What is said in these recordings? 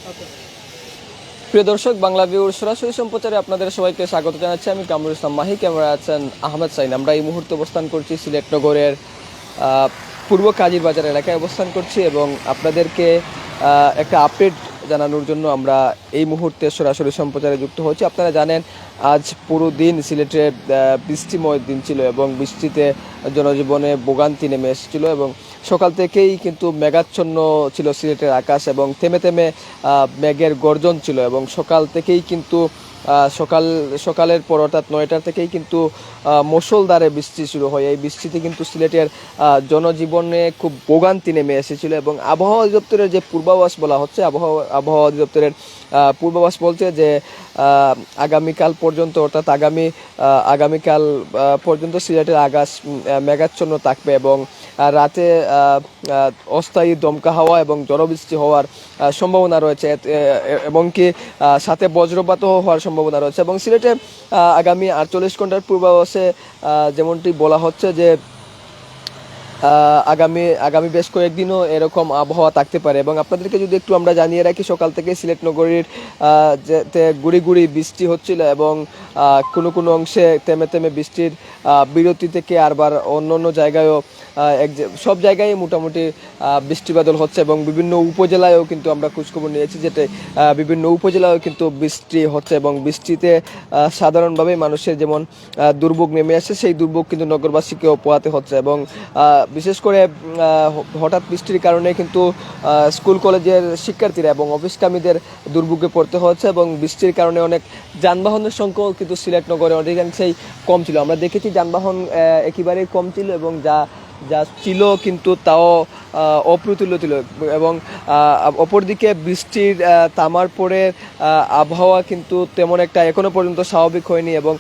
প্রিয় দর্শক, বাংলা ভিউর সরাসরি সম্প্রচারে আপনাদের সবাইকে স্বাগত জানাচ্ছি। আমি কামরুল ইসলাম মাহি, ক্যামেরা আছেন আহমেদ সাইন। আমরা এই মুহূর্তে অবস্থান করছি সিলেট নগরের পূর্ব কাজীর বাজার এলাকায় অবস্থান করছি এবং আপনাদেরকে একটা আপডেট জানানোর জন্য আমরা এই মুহূর্তে সরাসরি সম্প্রচারে যুক্ত হচ্ছি। আপনারা জানেন আজ পুরো দিন সিলেটের বৃষ্টিময় দিন ছিল এবং বৃষ্টিতে জনজীবনে ভোগান্তি নেমে এসেছিল এবং সকাল থেকেই কিন্তু মেঘাচ্ছন্ন ছিল সিলেটের আকাশ এবং থেমে থেমে মেঘের গর্জন ছিল এবং সকাল থেকেই কিন্তু সকালের পর অর্থাৎ 9টার থেকেই কিন্তু মুষলধারে বৃষ্টি শুরু হয়। এই বৃষ্টিতে কিন্তু সিলেটের জনজীবনে খুব ভোগান্তি নেমে এসেছিল এবং আবহাওয়া অধিদপ্তরের যে পূর্বাভাস বলা হচ্ছে, আবহাওয়া অধিদপ্তরের পূর্বাভাস বলছে যে আগামীকাল পর্যন্ত অর্থাৎ আগামীকাল পর্যন্ত সিলেটের আকাশ মেঘাচ্ছন্ন থাকবে এবং রাতে অস্থায়ী দমকা হাওয়া এবং ঝড়বৃষ্টি হওয়ার সম্ভাবনা রয়েছে এবং কি সাথে বজ্রপাতও হওয়ার সম্ভাবনা রয়েছে এবং সিলেটে আগামী 48 ঘন্টার পূর্বাভাসে যেমনটি বলা হচ্ছে যে আগামী বেশ কয়েকদিনও এরকম আবহাওয়া থাকতে পারে এবং আপনাদেরকে যদি একটু আমরা জানিয়ে রাখি, সকাল থেকে সিলেট নগরীর যেতে গুড়ি গুড়ি বৃষ্টি হচ্ছিল এবং কোনো কোনো অংশে থেমে থেমে বৃষ্টির বিরতি থেকে আরবার অন্য অন্য জায়গায়ও সব জায়গায় মোটামুটি বৃষ্টিবাদল হচ্ছে এবং বিভিন্ন উপজেলায়ও কিন্তু আমরা খোঁজখবর নিয়েছি যেটা বিভিন্ন উপজেলায়ও কিন্তু বৃষ্টি হচ্ছে এবং বৃষ্টিতে সাধারণভাবে মানুষের যেমন দুর্ভোগ নেমে আসে, সেই দুর্ভোগ কিন্তু নগরবাসীকেও পোহাতে হচ্ছে এবং বিশেষ করে হঠাৎ বৃষ্টির কারণে কিন্তু স্কুল কলেজের শিক্ষার্থীরা এবং অফিসকামীদের দুর্ভোগে পড়তে হচ্ছে এবং বৃষ্টির কারণে অনেক যানবাহনের সংখ্যাও কিন্তু সিলেট নগরে অধিকাংশেই কম ছিল। আমরা দেখেছি যানবাহন একেবারেই কম ছিল এবং যা ছিল কিন্তু তাও অপ্রতুল্য ছিল এবং অপরদিকে বৃষ্টির থামার পরে আবহাওয়া কিন্তু তেমন একটা এখনো পর্যন্ত স্বাভাবিক হয়নি এবং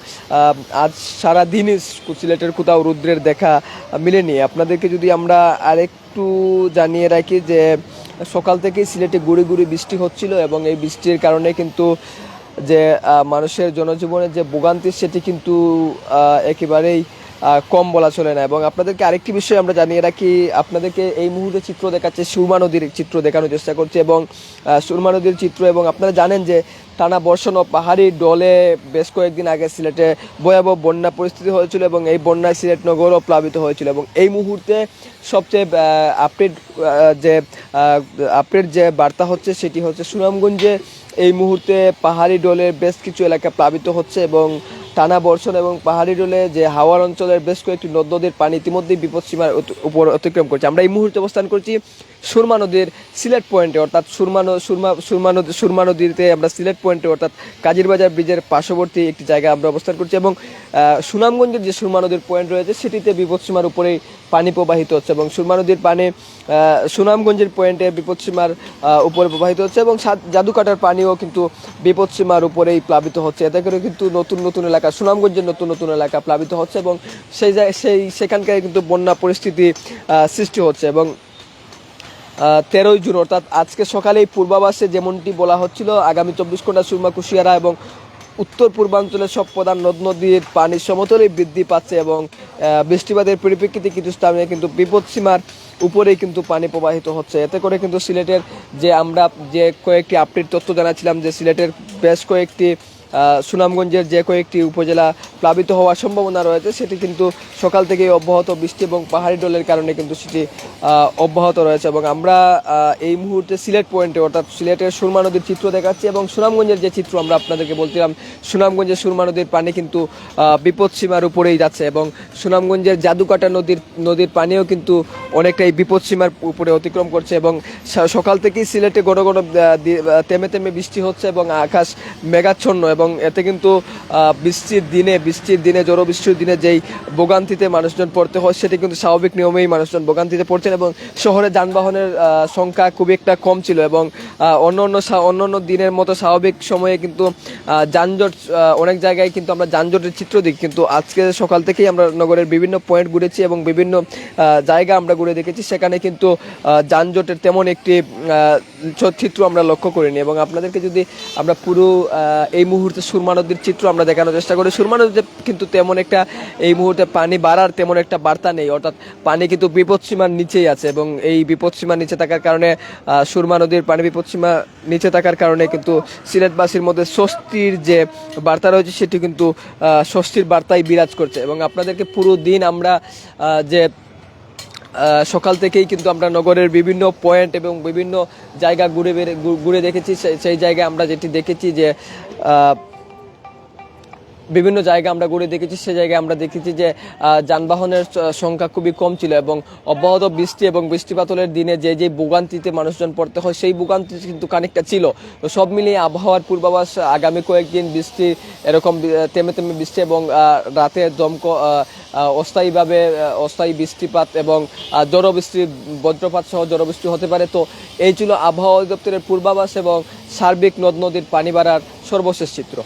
আজ সারাদিনই সিলেটের কোথাও রৌদ্রের দেখা মিলেনি। আপনাদেরকে যদি আমরা আরেকটু জানিয়ে রাখি যে সকাল থেকেই সিলেটে গুড়ি গুড়ি বৃষ্টি হচ্ছিল এবং এই বৃষ্টির কারণে কিন্তু যে মানুষের জনজীবনের যে ভোগান্তি সেটি কিন্তু একেবারেই কম বলা চলে না এবং আপনাদেরকে আরেকটি বিষয় আমরা জানিয়ে রাখি, আপনাদেরকে এই মুহূর্তে চিত্র দেখাচ্ছে সুরমা নদীর চিত্র দেখানোর চেষ্টা করছে এবং সুরমা নদীর চিত্র এবং আপনারা জানেন যে টানা বর্ষণ ও পাহাড়ি ডলে বেশ কয়েকদিন আগে সিলেটে ভয়াবহ বন্যা পরিস্থিতি হয়েছিল এবং এই বন্যায় সিলেট নগরও প্লাবিত হয়েছিল এবং এই মুহূর্তে সবচেয়ে আপডেট যে বার্তা হচ্ছে সেটি হচ্ছে সুনামগঞ্জে এই মুহূর্তে পাহাড়ি ডলের বেশ কিছু এলাকা প্লাবিত হচ্ছে এবং টানা বর্ষণ এবং পাহাড়ি ডলে যে হাওয়ার অঞ্চলের বেশ কয়েকটি নদীর পানি ইতিমধ্যেই বিপদসীমার উপর অতিক্রম করছে। আমরা এই মুহূর্তে অবস্থান করছি সুরমা নদীর সিলেট পয়েন্টে অর্থাৎ সুরমা নদীতে আমরা সিলেট পয়েন্টে অর্থাৎ কাজীরবাজার ব্রিজের পার্শ্ববর্তী একটি জায়গায় আমরা অবস্থান করছি এবং সুনামগঞ্জের যে সুরমা নদীর পয়েন্ট রয়েছে সেটিতে বিপদসীমার উপরেই পানি প্রবাহিত হচ্ছে এবং সুরমা নদীর পানি সুনামগঞ্জের পয়েন্টে বিপদসীমার উপরে প্রবাহিত হচ্ছে এবং জাদুকাটার পানিও কিন্তু বিপদসীমার উপরেই প্লাবিত হচ্ছে। এতে করে কিন্তু নতুন নতুন এলাকা, সুনামগঞ্জের নতুন নতুন এলাকা প্লাবিত হচ্ছে এবং সেখানকার কিন্তু বন্যা পরিস্থিতি সৃষ্টি হচ্ছে এবং 13 জুন অর্থাৎ আজকে সকালেই পূর্বাভাসে যেমনটি বলা হচ্ছিল আগামী 24 ঘন্টা সুরমা, কুশিয়ারা এবং উত্তর পূর্বাঞ্চলের সব প্রধান নদ নদীর পানির সমতলই বৃদ্ধি পাচ্ছে এবং বৃষ্টিপাতের পরিপ্রেক্ষিতে কিছু স্থানে কিন্তু বিপদসীমার উপরেই কিন্তু পানি প্রবাহিত হচ্ছে। এতে করে কিন্তু সিলেটের আমরা যে কয়েকটি আপডেট তথ্য জানাচ্ছিলাম যে সিলেটের বেশ কয়েকটি সুনামগঞ্জের যে কয়েকটি উপজেলা প্লাবিত হওয়ার সম্ভাবনা রয়েছে সেটি কিন্তু সকাল থেকেই অব্যাহত বৃষ্টি এবং পাহাড়ি ডলের কারণে কিন্তু সেটি অব্যাহত রয়েছে এবং আমরা এই মুহূর্তে সিলেট পয়েন্টে অর্থাৎ সিলেটের সুরমা নদীর চিত্র দেখাচ্ছি এবং সুনামগঞ্জের যে চিত্র আমরা আপনাদেরকে বলছিলাম, সুনামগঞ্জের সুরমা নদীর পানি কিন্তু বিপদসীমার উপরেই যাচ্ছে এবং সুনামগঞ্জের জাদুকাটা নদীর পানিও কিন্তু অনেকটাই বিপদসীমার উপরে অতিক্রম করছে এবং সকাল থেকেই সিলেটে ঘন ঘন থেমে থেমে বৃষ্টি হচ্ছে এবং আকাশ মেঘাচ্ছন্ন এবং এতে কিন্তু বৃষ্টির দিনে ঝড়ো বৃষ্টির দিনে যেই ভোগান্তিতে মানুষজন পড়তে হয় সেটি কিন্তু স্বাভাবিক নিয়মেই মানুষজন ভোগান্তিতে পড়ছেন এবং শহরে যানবাহনের সংখ্যা খুবই একটা কম ছিল এবং অন্য দিনের মতো স্বাভাবিক সময়ে কিন্তু যানজট অনেক জায়গায় কিন্তু আমরা যানজটের চিত্র দিই, কিন্তু আজকে সকাল থেকেই আমরা নগরের বিভিন্ন পয়েন্ট ঘুরেছি এবং বিভিন্ন জায়গা আমরা ঘুরে দেখেছি, সেখানে কিন্তু যানজটের তেমন একটি চিত্র আমরা লক্ষ্য করিনি এবং আপনাদেরকে যদি আমরা পুরো এই মুহূর্তে মুহূর্তে সুরমা নদীর চিত্র আমরা দেখানোর চেষ্টা করি। সুরমা নদীতে কিন্তু তেমন একটা এই মুহূর্তে পানি বাড়ার তেমন একটা বার্তা নেই, অর্থাৎ পানি কিন্তু বিপদসীমার নিচেই আছে এবং এই বিপদসীমার নিচে থাকার কারণে সুরমা নদীর পানি বিপদসীমা নিচে থাকার কারণে কিন্তু সিলেটবাসীর মধ্যে স্বস্তির যে বার্তা রয়েছে সেটি কিন্তু স্বস্তির বার্তাই বিরাজ করছে। এবং আপনাদেরকে পুরো দিন আমরা যে সকাল থেকেই কিন্তু আমরা নগরের বিভিন্ন পয়েন্ট এবং বিভিন্ন জায়গা ঘুরে দেখেছি। সেই জায়গায় আমরা যেটি দেখেছি যে বিভিন্ন জায়গা আমরা ঘুরে দেখেছি, সে জায়গায় আমরা দেখেছি যে যানবাহনের সংখ্যা খুবই কম ছিল এবং অব্যাহত বৃষ্টি এবং বৃষ্টিপাতলের দিনে যে ভোগান্তিতে মানুষজন পড়তে হয় সেই ভোগান্তি কিন্তু খানিকটা ছিল। তো সব মিলিয়ে আবহাওয়ার পূর্বাভাস আগামী কয়েকদিন বৃষ্টি এরকম থেমে থেমে বৃষ্টি এবং রাতে অস্থায়ী বৃষ্টিপাত এবং ঝড়বৃষ্টি, বজ্রপাত সহ ঝড়বৃষ্টি হতে পারে। তো এই ছিল আবহাওয়া অধিদপ্তরের পূর্বাভাস এবং সার্বিক নদ নদীর পানি বাড়ার সর্বশেষ চিত্র।